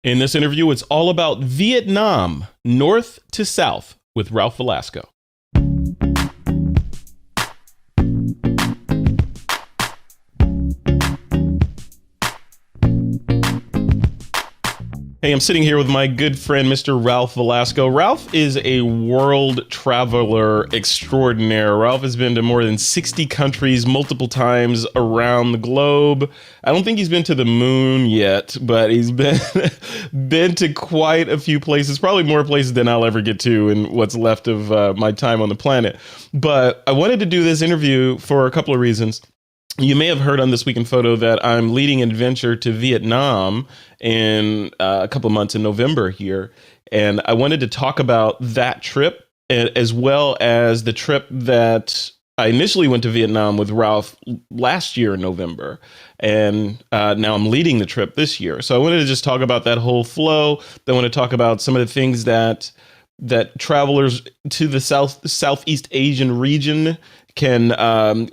In this interview, it's all about Vietnam, north to south, with Ralph Velasco. Hey, I'm sitting here with my good friend, Mr. Ralph Velasco. Ralph is a world traveler extraordinaire. Ralph has been to more than 60 countries multiple times around the globe. I don't think he's been to the moon yet, but he's been to quite a few places, probably more places than I'll ever get to in what's left of my time on the planet. But I wanted to do this interview for a couple of reasons. You may have heard on This Week in Photo that I'm leading an adventure to Vietnam in a couple of months in November here. And I wanted to talk about that trip as well as the trip that I initially went to Vietnam with Ralph last year in November. And now I'm leading the trip this year. So I wanted to just talk about that whole flow. I want to talk about some of the things that travelers to the Southeast Asian region can,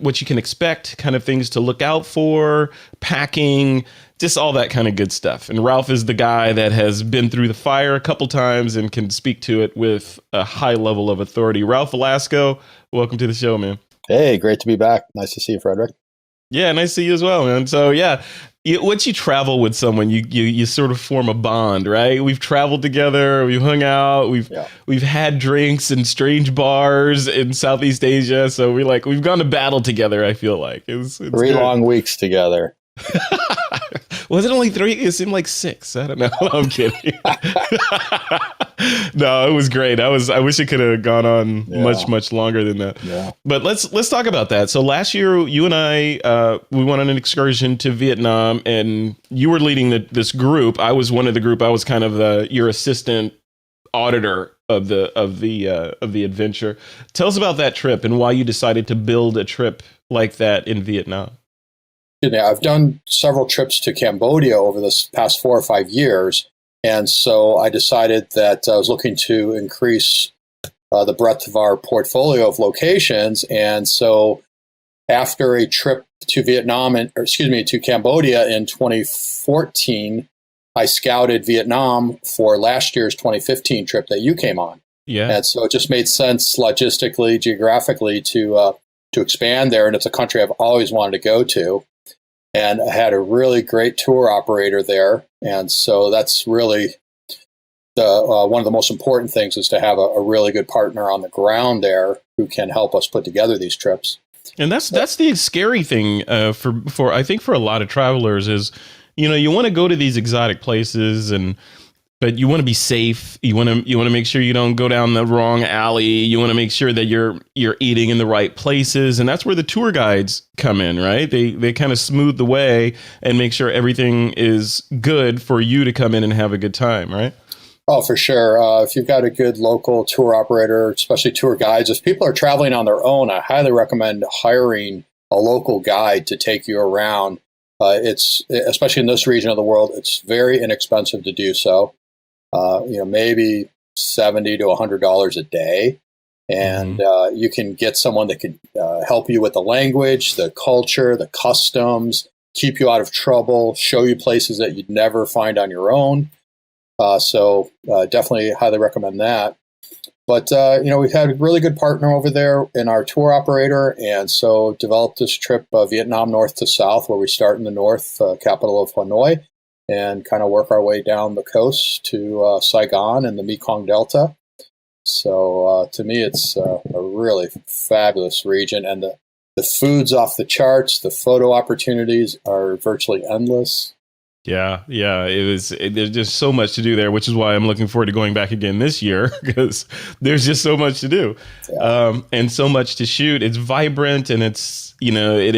what you can expect, kind of things to look out for, packing, just all that kind of good stuff. And Ralph is the guy that has been through the fire a couple times and can speak to it with a high level of authority. Ralph Velasco, welcome to the show, man. Hey, great to be back. Nice to see you, Frederick. Yeah, nice to see you as well, man. So yeah, once you travel with someone, you sort of form a bond, right? We've traveled together, we've hung out, we've had drinks in strange bars in Southeast Asia. So we've gone to battle together. I feel like it's 3 good. long weeks together. Was it only 3? It seemed like 6. I don't know. I'm kidding. No, it was great. I wish it could have gone on much longer than that. Yeah. But let's talk about that. So last year, you and I we went on an excursion to Vietnam, and you were leading this group. I was one of the group. I was kind of your assistant auditor of the adventure. Tell us about that trip and why you decided to build a trip like that in Vietnam. Yeah, I've done several trips to Cambodia over this past 4 or 5 years. And so I decided that I was looking to increase the breadth of our portfolio of locations. And so after a trip to to Cambodia in 2014, I scouted Vietnam for last year's 2015 trip that you came on. Yeah. And so it just made sense logistically, geographically to expand there. And it's a country I've always wanted to go to. And I had a really great tour operator there. And so that's really one of the most important things, is to have a really good partner on the ground there who can help us put together these trips. And that's the scary thing for I think for a lot of travelers is, you want to go to these exotic places but you want to be safe. You want to make sure you don't go down the wrong alley. You want to make sure that you're eating in the right places, and that's where the tour guides come in, right? They kind of smooth the way and make sure everything is good for you to come in and have a good time, right? Oh, for sure. If you've got a good local tour operator, especially tour guides, if people are traveling on their own, I highly recommend hiring a local guide to take you around. It's especially in this region of the world, it's very inexpensive to do so. Maybe $70 to $100 a day. And you can get someone that can help you with the language, the culture, the customs, keep you out of trouble, show you places that you'd never find on your own. So definitely highly recommend that. But, we've had a really good partner over there in our tour operator. And so developed this trip, Vietnam north to south, where we start in the north, capital of Hanoi, and kind of work our way down the coast to Saigon and the Mekong Delta. So to me, it's a really fabulous region, and the food's off the charts. The photo opportunities are virtually endless. Yeah. There's just so much to do there, which is why I'm looking forward to going back again this year, because there's just so much to do, and so much to shoot. It's vibrant, and it's it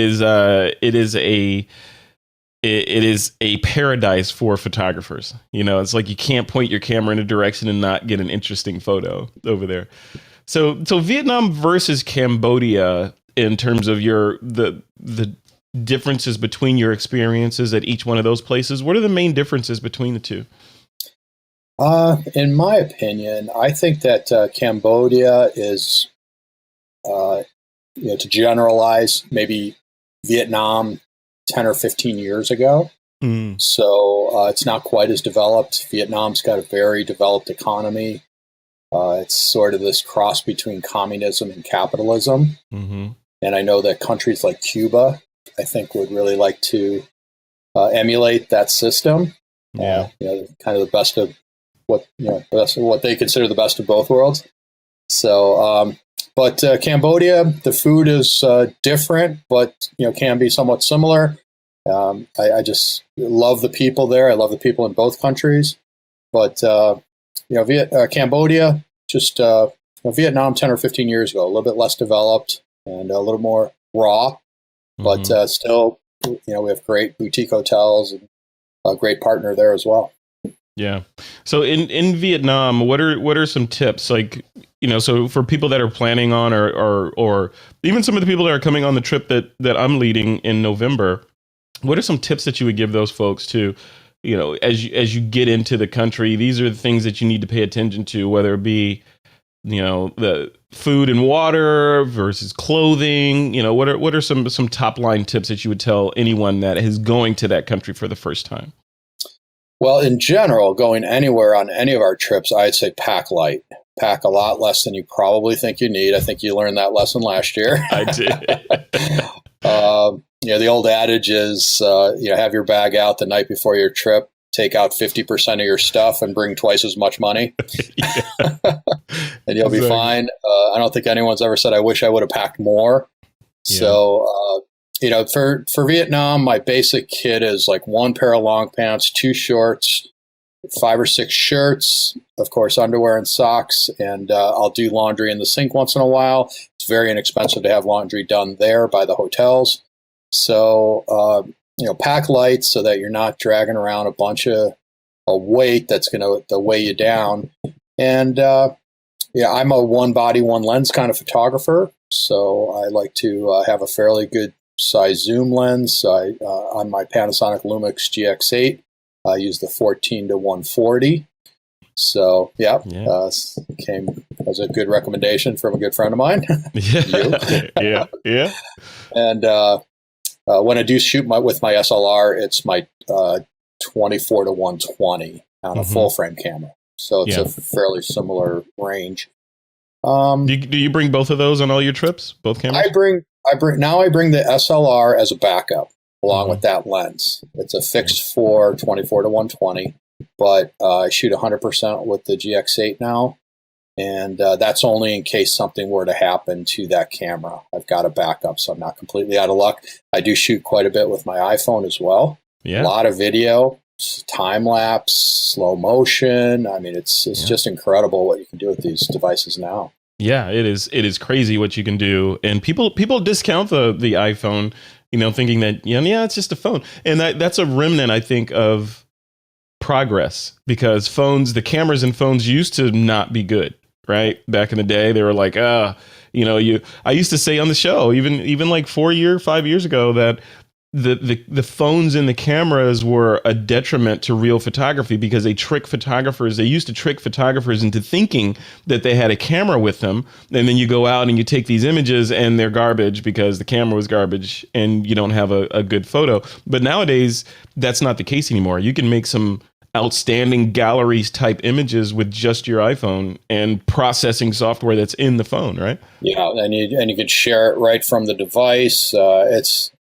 is a paradise for photographers. It's like you can't point your camera in a direction and not get an interesting photo over there. So Vietnam versus Cambodia, in terms of the differences between your experiences at each one of those places, what are the main differences between the two? In my opinion, I think that Cambodia is, to generalize, maybe Vietnam 10 or 15 years ago. Mm. So it's not quite as developed. Vietnam's got a very developed economy. It's sort of this cross between communism and capitalism. Mm-hmm. And I know that countries like Cuba, I think, would really like to emulate that system. Yeah. Kind of the best of what they consider the best of both worlds. So, but Cambodia, the food is different, but can be somewhat similar. I just love the people there. I love the people in both countries. But Cambodia, just Vietnam 10 or 15 years ago, a little bit less developed and a little more raw, but still, we have great boutique hotels and a great partner there as well. Yeah. So in Vietnam, what are some tips, like, so for people that are planning on or even some of the people that are coming on the trip that I'm leading in November, what are some tips that you would give those folks to, as you get into the country? These are the things that you need to pay attention to, whether it be, the food and water versus clothing. What are some top line tips that you would tell anyone that is going to that country for the first time? Well, in general, going anywhere on any of our trips, I'd say pack light. Pack a lot less than you probably think you need. I think you learned that lesson last year. I did. The old adage is, have your bag out the night before your trip, take out 50% of your stuff and bring twice as much money. And you'll be fine. I don't think anyone's ever said, I wish I would have packed more. Yeah. So, for Vietnam, my basic kit is like one pair of long pants, 2 shorts, 5 or 6 shirts, of course, underwear and socks. And I'll do laundry in the sink once in a while. It's very inexpensive to have laundry done there by the hotels. So, pack light so that you're not dragging around a bunch of weight that's going to weigh you down. And I'm a one body, one lens kind of photographer. So I like to have a fairly good size zoom lens. On my Panasonic Lumix GX8, I use the 14-140. So came as a good recommendation from a good friend of mine. Yeah. And when I do shoot with my SLR, it's my 24-120 on a full frame camera. So it's a fairly similar range. Do you bring both of those on all your trips? Both cameras? I bring the SLR as a backup along with that lens. It's a fixed 24-120, but I shoot 100% with the GX8 now. And that's only in case something were to happen to that camera. I've got a backup, so I'm not completely out of luck. I do shoot quite a bit with my iPhone as well. Yeah. A lot of video, time lapse, slow motion. I mean, it's just incredible what you can do with these devices now. Yeah, it is. It is crazy what you can do, and people discount the iPhone, thinking that it's just a phone, and that's a remnant, I think, of progress, because the cameras in phones used to not be good. Right. Back in the day, they were like, I used to say on the show, even like 5 years ago, that the phones and the cameras were a detriment to real photography, because they used to trick photographers into thinking that they had a camera with them. And then you go out and you take these images and they're garbage because the camera was garbage and you don't have a good photo. But nowadays, that's not the case anymore. You can make some outstanding galleries type images with just your iPhone and processing software that's in the phone, right? Yeah, and you can share it right from the device. The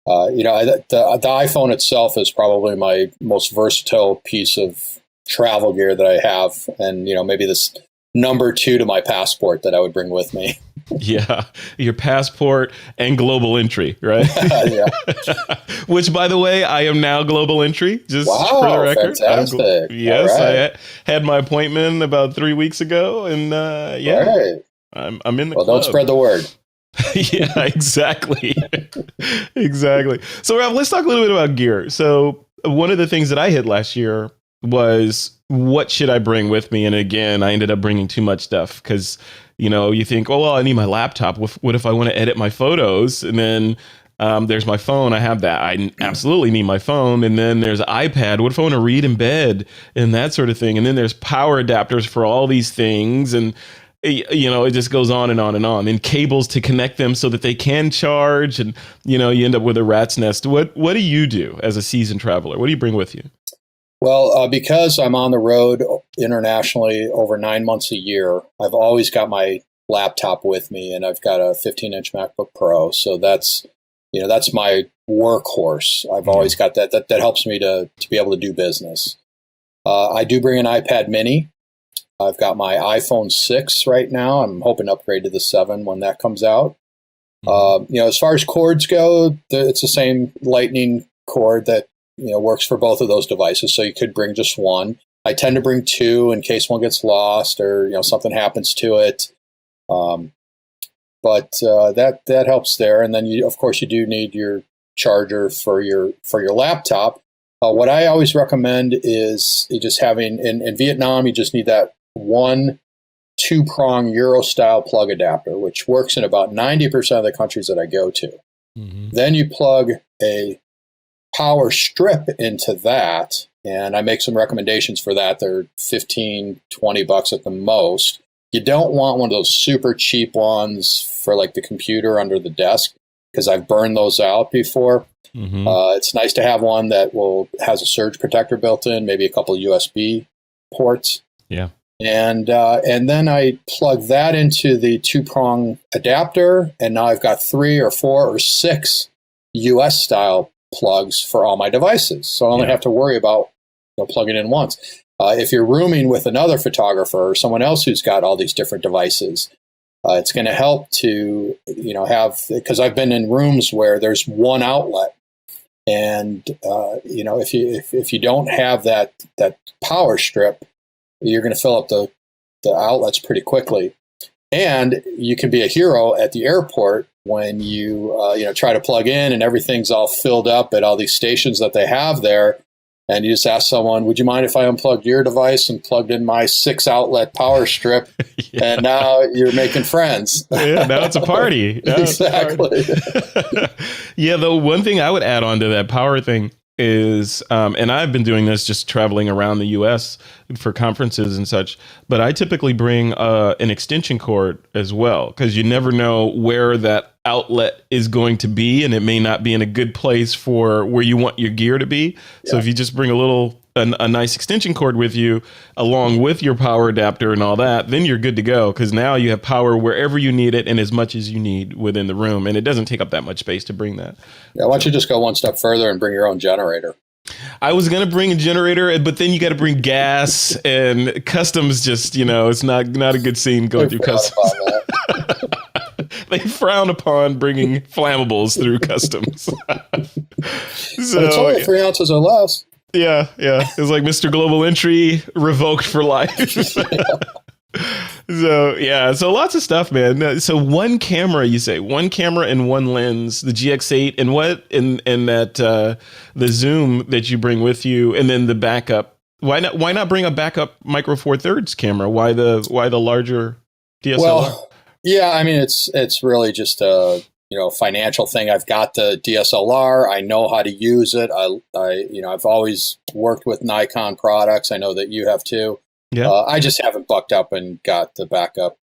iPhone itself is probably my most versatile piece of travel gear that I have, and maybe this number 2 to my passport that I would bring with me. Yeah, your passport and global entry, right? Yeah. Which, by the way, I am now globon entry, just for the record. Fantastic. Yes, right. I had my appointment about 3 weeks ago, and right. I'm in the club. Don't spread the word. Yeah, exactly. Exactly. So, Ralph, let's talk a little bit about gear. So one of the things that I hit last year was, what should I bring with me? And again, I ended up bringing too much stuff, because you think, oh, well, I need my laptop. What if I want to edit my photos? And then there's my phone. I have that. I absolutely need my phone. And then there's iPad. What if I want to read in bed and that sort of thing? And then there's power adapters for all these things. And it just goes on and on and on. And cables to connect them so that they can charge, and you end up with a rat's nest. What do you do as a seasoned traveler? What do you bring with you? Well, because I'm on the road internationally over 9 months a year, I've always got my laptop with me, and I've got a 15-inch MacBook Pro. So that's my workhorse. I've always got that. That helps me to be able to do business. I do bring an iPad mini. I've got my iPhone 6 right now. I'm hoping to upgrade to the 7 when that comes out. As far as cords go, it's the same Lightning cord that works for both of those devices. So you could bring just one. I tend to bring two in case one gets lost or something happens to it. But that helps there. And then of course you do need your charger for your laptop. What I always recommend is just having in Vietnam, you just need that one 2-prong Euro style plug adapter, which works in about 90% of the countries that I go to. Mm-hmm. Then you plug a power strip into that, and I make some recommendations for that. They're $15-20 at the most. You don't want one of those super cheap ones for like the computer under the desk, because I've burned those out before. Mm-hmm. It's nice to have one that has a surge protector built in, maybe a couple of USB ports. Yeah. And then I plug that into the 2-prong adapter, and now I've got 3 or 4 or 6 US style plugs for all my devices. So I only have to worry about plugging in once. If you're rooming with another photographer or someone else who's got all these different devices, it's going to help to have, because I've been in rooms where there's one outlet, and if you don't have that power strip, you're going to fill up the outlets pretty quickly. And you can be a hero at the airport when you try to plug in and everything's all filled up at all these stations that they have there. And you just ask someone, would you mind if I unplugged your device and plugged in my 6-outlet power strip? And now you're making friends. Yeah, now it's a party. Exactly. Yeah, the one thing I would add on to that power thing is, and I've been doing this just traveling around the U.S. for conferences and such, but I typically bring an extension cord as well, because you never know where that outlet is going to be, and it may not be in a good place for where you want your gear to be. Yeah. So if you just bring a nice extension cord with you, along with your power adapter and all that, then you're good to go, because now you have power wherever you need it and as much as you need within the room, and it doesn't take up that much space to bring that. Yeah, why don't you just go one step further and bring your own generator? I was going to bring a generator, but then you got to bring gas, and customs just, it's not a good scene going through customs. They frown upon bringing flammables through customs. But it's only 3 ounces or less. Yeah. It's like Mr. Global Entry revoked for life. So lots of stuff, man. So one camera, you say, one camera and one lens, the GX8, and that the zoom that you bring with you, and then the backup. Why not bring a backup Micro Four Thirds camera? Why the larger DSLR? Well, yeah, I mean it's really just a financial thing. I've got the DSLR. I know how to use it. I've always worked with Nikon products. I know that you have too. Yeah. I just haven't bucked up and got the backup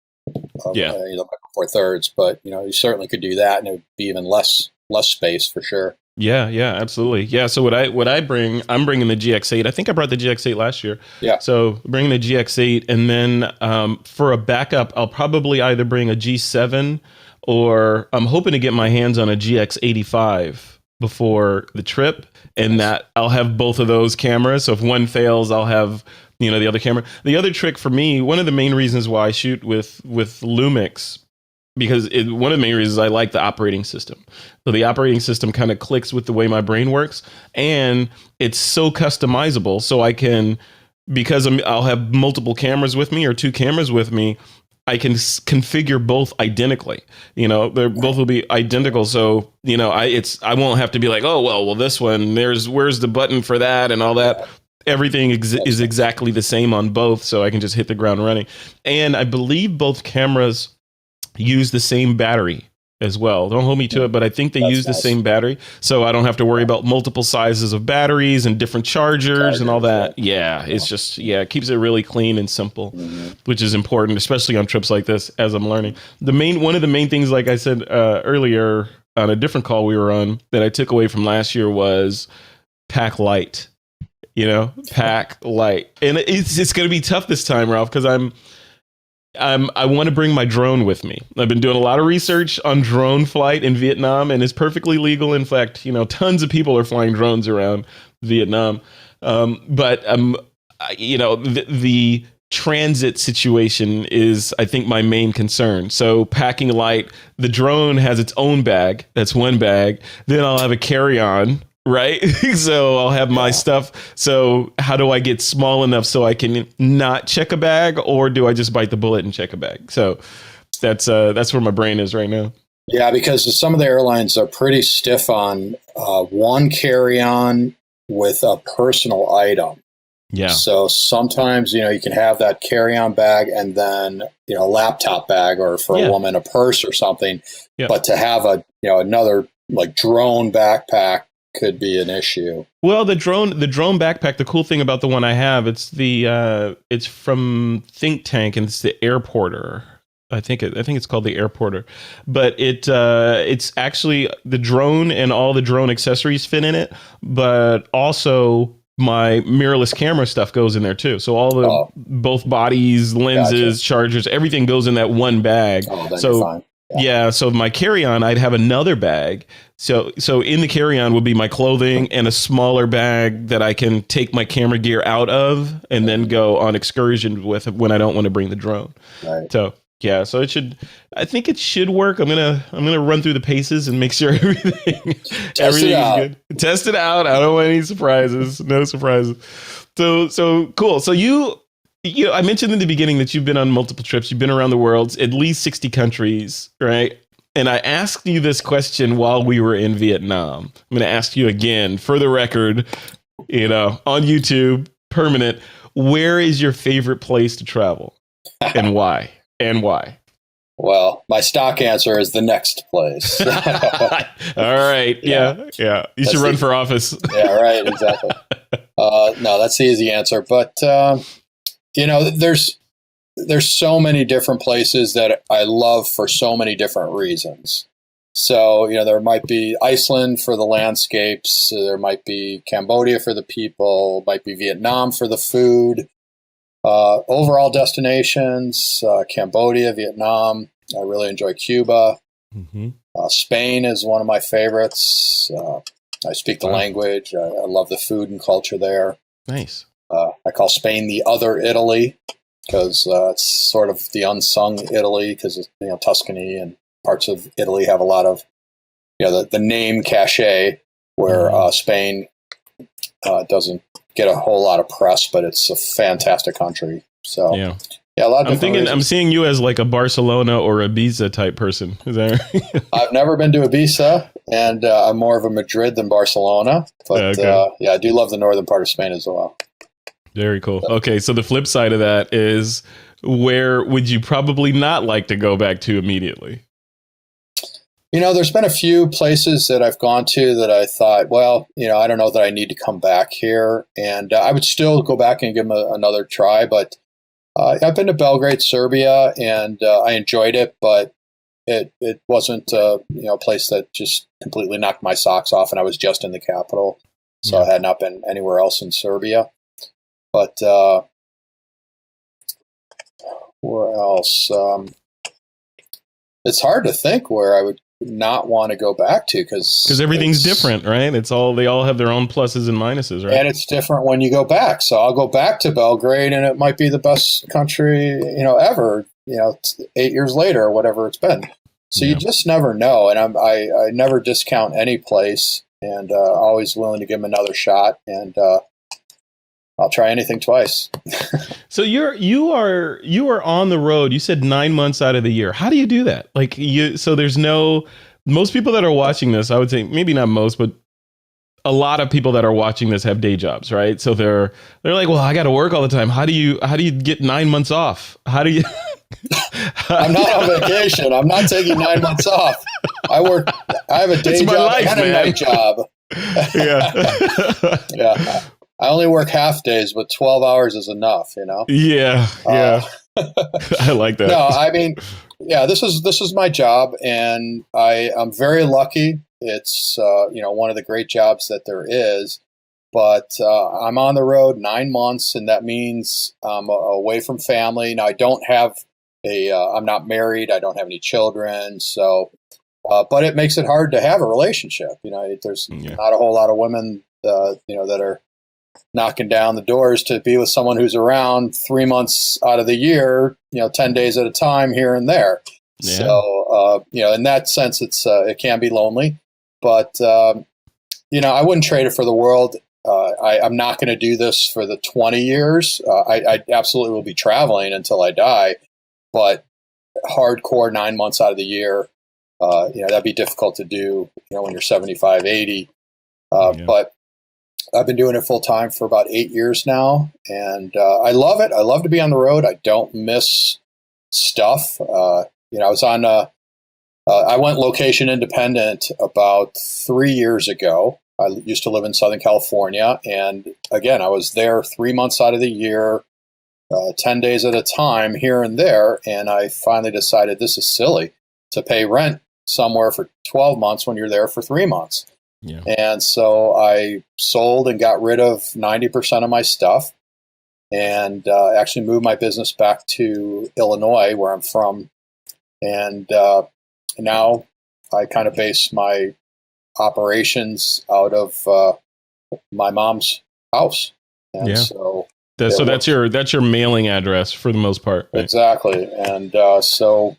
of Micro Four Thirds, but you certainly could do that, and it would be even less space for sure. Yeah, absolutely. Yeah. So what I bring, I'm bringing the GX8. I think I brought the GX8 last year. Yeah. So bringing the GX8, and then for a backup, I'll probably either bring a G7, or I'm hoping to get my hands on a GX85 before the trip, and that I'll have both of those cameras. So if one fails, I'll have the other camera. The other trick for me, one of the main reasons why I shoot with Lumix, because one of the main reasons I like the operating system. So the operating system kind of clicks with the way my brain works, and it's so customizable. So I can, because I'll have multiple cameras with me or 2 cameras with me, I can configure both identically. They're both will be identical. So I won't have to be like, oh well this one, where's the button for that and all that. Everything is exactly the same on both, so I can just hit the ground running. And I believe both cameras use the same battery as well. Don't hold me to it, but I think they That's use the nice. same battery, so I don't have to worry about multiple sizes of batteries and different chargers and all that. Yeah, it's just, it keeps it really clean and simple, which is important, especially on trips like this, as I'm learning. One of the main things, like I said earlier on a different call we were on, that I took away from last year was pack light. Pack light. And it's going to be tough this time, Ralph, because I want to bring my drone with me. I've been doing a lot of research on drone flight in Vietnam, and it's perfectly legal. In fact, tons of people are flying drones around Vietnam. But the transit situation is, I think, my main concern. So packing light, the drone has its own bag. That's one bag. Then I'll have a carry-on. Right. So I'll have my stuff. So how do I get small enough so I can not check a bag, or do I just bite the bullet and check a bag? So that's where my brain is right now. Yeah, because some of the airlines are pretty stiff on one carry-on with a personal item. Yeah. So sometimes, you can have that carry-on bag and then, a laptop bag, or for a woman, a purse or something. Yeah. But to have another like drone backpack could be an issue. Well, the drone backpack, the cool thing about the one I have, it's from Think Tank, and it's the Airporter. I think it's called the Airporter, but it's actually the drone and all the drone accessories fit in it, but also my mirrorless camera stuff goes in there too. So all the both bodies, lenses, chargers, everything goes in that one bag. Then you're fine. Yeah, so my carry-on, I'd have another bag. So in the carry-on would be my clothing and a smaller bag that I can take my camera gear out of and then go on excursion with when I don't want to bring the drone. Right. So I think it should work. I'm gonna run through the paces and make sure everything is good. Test it out. I don't want any surprises. No surprises. So cool. So I mentioned in the beginning that you've been on multiple trips. You've been around the world, at least 60 countries, right? And I asked you this question while we were in Vietnam. I'm going to ask you again, for the record, on YouTube, permanent. Where is your favorite place to travel, and why? And why? Well, my stock answer is the next place. All right. Yeah. You should run for office. Yeah, right. Exactly. No, that's the easy answer. But there's so many different places that I love for so many different reasons. So, there might be Iceland for the landscapes. There might be Cambodia for the people, might be Vietnam for the food. Overall destinations, Cambodia, Vietnam. I really enjoy Cuba. Mm-hmm. Spain is one of my favorites. I speak the language. I love the food and culture there. Nice. I call Spain the other Italy because it's sort of the unsung Italy, because Tuscany and parts of Italy have a lot of the name cachet, where Spain doesn't get a whole lot of press, but it's a fantastic country. So a lot of I'm seeing you as like a Barcelona or Ibiza type person. Is that right? I've never been to Ibiza, and I'm more of a Madrid than Barcelona, but I do love the northern part of Spain as well. Very cool. Okay, so the flip side of that is, where would you probably not like to go back to immediately? There's been a few places that I've gone to that I thought, well, I don't know that I need to come back here. And I would still go back and give them another try. But I've been to Belgrade, Serbia, and I enjoyed it. But it wasn't a place that just completely knocked my socks off. And I was just in the capital. So I had not been anywhere else in Serbia. But where else? It's hard to think where I would not want to go back to, because everything's different, right? They all have their own pluses and minuses, right? And it's different when you go back. So I'll go back to Belgrade, and it might be the best country ever. 8 years later, or whatever it's been. So you just never know. And I never discount any place, and always willing to give them another shot. And I'll try anything twice. So you are on the road. You said 9 months out of the year. How do you do that? So there's most people that are watching this, I would say maybe not most, but a lot of people that are watching this have day jobs, right? So they're like, well, I got to work all the time. How do you get 9 months off? How do I'm not on vacation. I'm not taking 9 months off. I have a day job and a night job. Yeah. Yeah. I only work half days, but 12 hours is enough, Yeah. I like that. No, I mean, yeah, this is my job, and I'm very lucky. It's one of the great jobs that there is. But I'm on the road 9 months, and that means I'm away from family. Now, I don't have I'm not married. I don't have any children. So, but it makes it hard to have a relationship. There's not a whole lot of women, that are knocking down the doors to be with someone who's around 3 months out of the year, 10 days at a time here and there. Yeah. So, in that sense, it can be lonely, but, I wouldn't trade it for the world. I'm not going to do this for the 20 years. I absolutely will be traveling until I die, but hardcore 9 months out of the year, that'd be difficult to do, when you're 75, 80. But I've been doing it full time for about 8 years now, and I love it. I love to be on the road. I don't miss stuff. I was on, I went location independent about 3 years ago. I used to live in Southern California, and again, I was there 3 months out of the year, 10 days at a time here and there, and I finally decided this is silly to pay rent somewhere for 12 months when you're there for 3 months. Yeah. And so I sold and got rid of 90% of my stuff, and actually moved my business back to Illinois, where I'm from, and now I kind of base my operations out of my mom's house. And so that's your mailing address for the most part. Right? Exactly. And so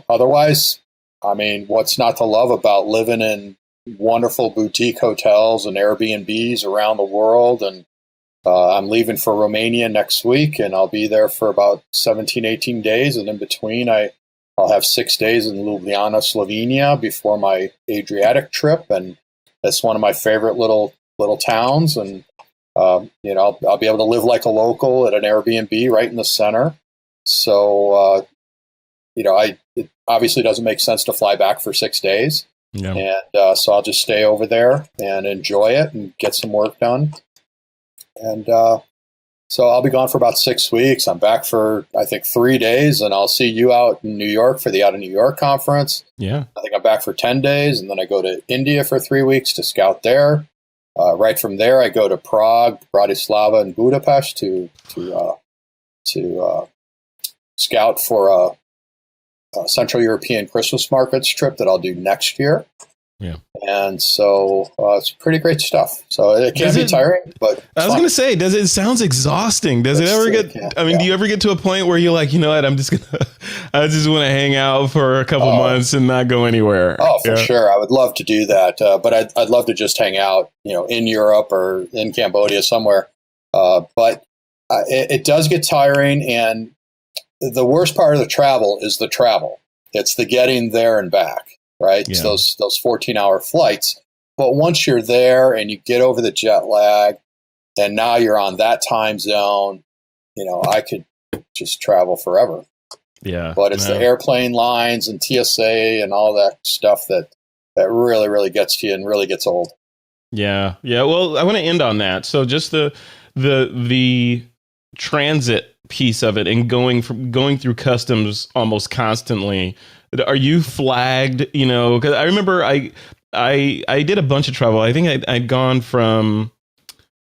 otherwise, I mean, what's not to love about living in wonderful boutique hotels and Airbnbs around the world? And I'm leaving for Romania next week, and I'll be there for about 17, 18 days. And in between, I'll have 6 days in Ljubljana, Slovenia before my Adriatic trip. And that's one of my favorite little towns. And, I'll be able to live like a local at an Airbnb right in the center. So, it obviously doesn't make sense to fly back for 6 days. Yeah. And so I'll just stay over there and enjoy it and get some work done. And so I'll be gone for about 6 weeks. I'm back for, I think, 3 days, and I'll see you out in New York for the Out of New York conference. Yeah. I think I'm back for 10 days, and then I go to India for 3 weeks to scout there. Right from there, I go to Prague, Bratislava, and Budapest to scout for a Central European Christmas markets trip that I'll do next year. Yeah. And so it's pretty great stuff. So it can be tiring, but I was going to say, it sounds exhausting. Does it ever get, do you ever get to a point where you're like, you know what, I just want to hang out for a couple months and not go anywhere? Oh, for sure. I would love to do that. But I'd love to just hang out, in Europe or in Cambodia somewhere. But it does get tiring. And the worst part of the travel is the travel. It's the getting there and back. Right. Yeah. It's those 14-hour flights. But once you're there and you get over the jet lag and now you're on that time zone, I could just travel forever. Yeah. But it's the airplane lines and TSA and all that stuff that really, really gets to you and really gets old. Yeah. Yeah. Well, I want to end on that. So just the transit piece of it and going through customs almost constantly. Are you flagged? Because I remember I did a bunch of travel. I think I'd gone I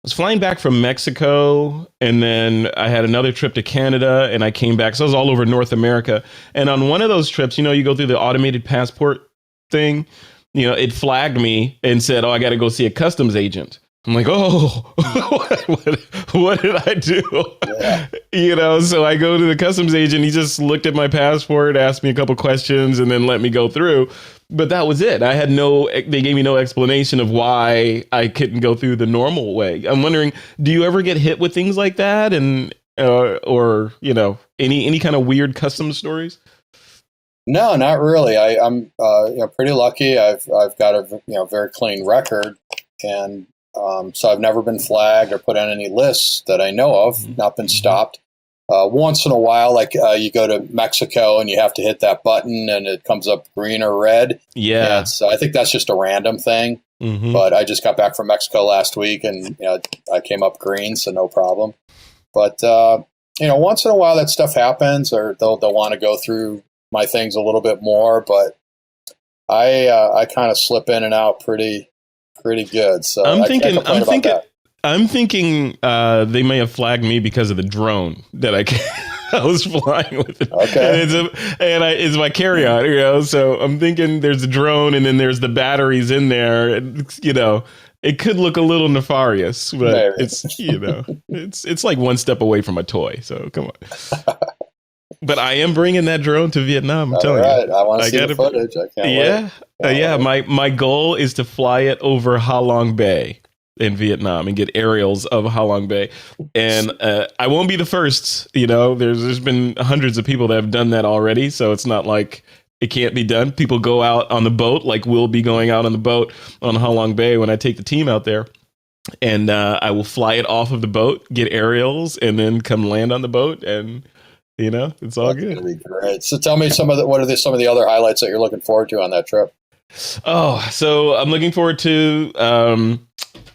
was flying back from Mexico, and then I had another trip to Canada, and I came back. So I was all over North America. And on one of those trips, you go through the automated passport thing. It flagged me and said, "Oh, I got to go see a customs agent." I'm like, oh, what did I do? Yeah. So I go to the customs agent. He just looked at my passport, asked me a couple questions, and then let me go through. But that was it. They gave me no explanation of why I couldn't go through the normal way. I'm wondering, do you ever get hit with things like that? And, or any kind of weird customs stories? No, not really. I'm pretty lucky. I've got a very clean record, and so I've never been flagged or put on any lists that I know of, not been stopped. Once in a while, like you go to Mexico and you have to hit that button and it comes up green or red. Yeah. And so I think that's just a random thing. Mm-hmm. But I just got back from Mexico last week and I came up green, so no problem. But, once in a while that stuff happens, or they'll want to go through my things a little bit more. But I kind of slip in and out pretty good. So I'm I can't complain about that. I'm thinking they may have flagged me because of the drone that I was flying with. It. Okay. And it's my carry-on, So I'm thinking there's a drone and then there's the batteries in there. It could look a little nefarious, but Maybe. it's like one step away from a toy. So come on. But I am bringing that drone to Vietnam. I'm telling you. I want to see the footage. I can't wait. My goal is to fly it over Ha Long Bay in Vietnam and get aerials of Ha Long Bay. And I won't be the first. There's been hundreds of people that have done that already. So it's not like it can't be done. People go out on the boat, like we'll be going out on the boat on Ha Long Bay when I take the team out there. And I will fly it off of the boat, get aerials, and then come land on the boat. And it's all good. That'd be great. So tell me some of the other highlights that you're looking forward to on that trip. Oh, so I'm looking forward to,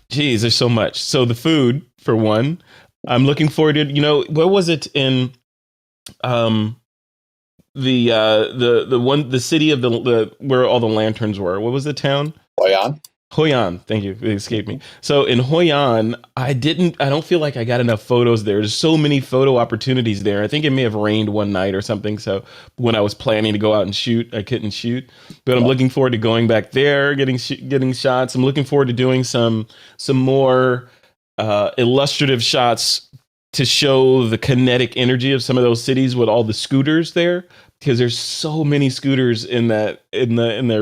there's so much. So the food, for one, I'm looking forward to, what was it in, the city of the where all the lanterns were? What was the town? Hoi An, thank you. It escaped me. So in Hoi An, I don't feel like I got enough photos there. There's so many photo opportunities there. I think it may have rained one night or something. So when I was planning to go out and shoot, I couldn't shoot. But I'm looking forward to going back there, getting shots. I'm looking forward to doing some more illustrative shots to show the kinetic energy of some of those cities with all the scooters there. Because there's so many scooters in the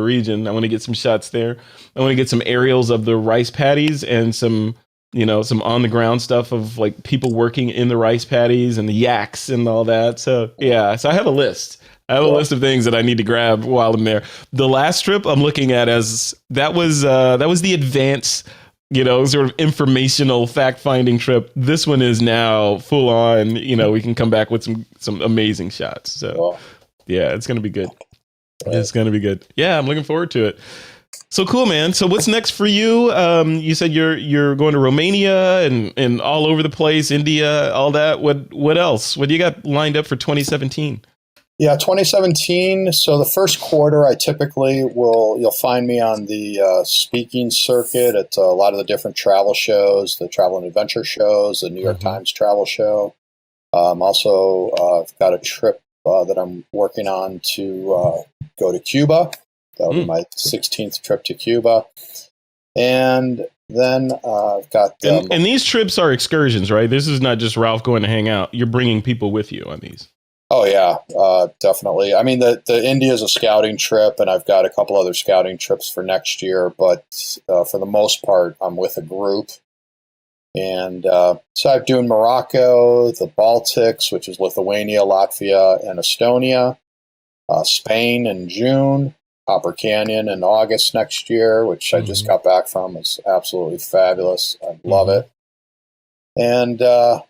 region. I want to get some shots there. I want to get some aerials of the rice paddies and some on the ground stuff of like people working in the rice paddies and the yaks and all that. So yeah, so I have a list. I have a list of things that I need to grab while I'm there. The last trip I'm looking at that was the advanced, sort of informational fact-finding trip. This one is now full on. We can come back with some amazing shots. So. Cool. Yeah, it's going to be good. It's going to be good. Yeah, I'm looking forward to it. So cool, man. So what's next for you? You said you're going to Romania and all over the place, India, all that. What else? What do you got lined up for 2017? Yeah, 2017. So the first quarter, I typically you'll find me on the speaking circuit at a lot of the different travel shows, the travel and adventure shows, the New York Times travel show. Also, I've got a trip that I'm working on to go to Cuba. That'll be my 16th trip to Cuba. And then I've got... and these trips are excursions, right? This is not just Ralph going to hang out. You're bringing people with you on these. Oh, yeah, definitely. I mean, the India is a scouting trip, and I've got a couple other scouting trips for next year. But for the most part, I'm with a group. And so I'm doing Morocco, the Baltics, which is Lithuania, Latvia, and Estonia, Spain in June, Copper Canyon in August next year, which I just got back from. It's absolutely fabulous. I love it. And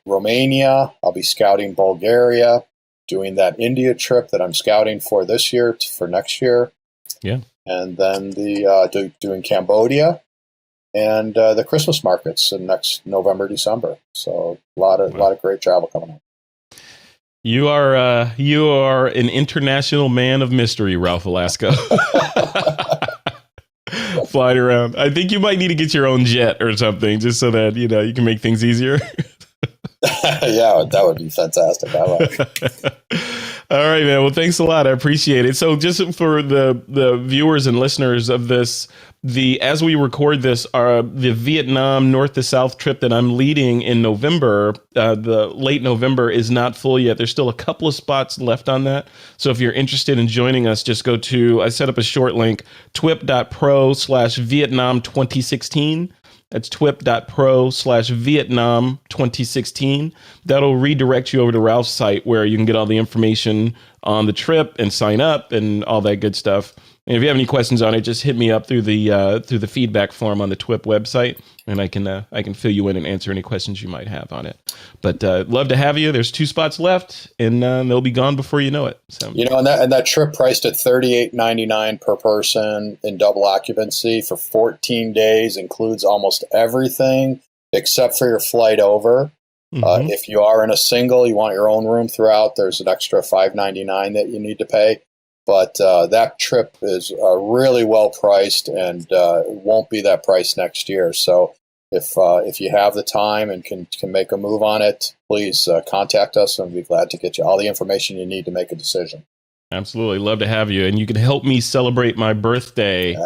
Romania, I'll be scouting Bulgaria, doing that India trip that I'm scouting for this year for next year. Yeah. And then doing Cambodia. And the Christmas markets in next November, December. So a lot of great travel coming up. You are an international man of mystery, Ralph Velasco. Flying around. I think you might need to get your own jet or something, just so that you can make things easier. Yeah, that would be fantastic. I like it. All right, man. Well, thanks a lot. I appreciate it. So just for the viewers and listeners of this, as we record this, the Vietnam north to south trip that I'm leading in November, the late November, is not full yet. There's still a couple of spots left on that. So if you're interested in joining us, just go to, I set up a short link, TWiP.pro/Vietnam 2016. That's TWiP.pro/Vietnam 2016. That'll redirect you over to Ralph's site where you can get all the information on the trip and sign up and all that good stuff. And if you have any questions on it, just hit me up through the feedback form on the TWiP website, and I can fill you in and answer any questions you might have on it. But love to have you. There's 2 spots left, and they'll be gone before you know it. So and that trip priced at $38.99 per person in double occupancy for 14 days, includes almost everything except for your flight over. Mm-hmm. If you are in a single, you want your own room throughout, there's an extra $5.99 that you need to pay. But that trip is really well priced, and it won't be that price next year. So if you have the time and can make a move on it, please contact us, and we'd be glad to get you all the information you need to make a decision. Absolutely. Love to have you. And you can help me celebrate my birthday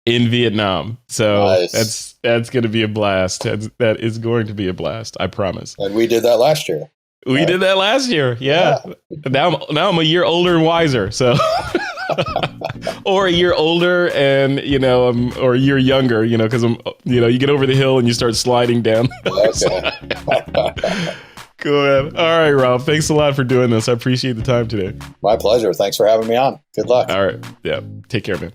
in Vietnam. So nice. That's going to be a blast. That is going to be a blast. I promise. And we did that last year. We did that last year. Yeah. Now I'm a year older and wiser. So, or a year older and, or a year younger, because you get over the hill and you start sliding down. Okay. Cool, man. All right, Ralph. Thanks a lot for doing this. I appreciate the time today. My pleasure. Thanks for having me on. Good luck. All right. Yeah. Take care, man.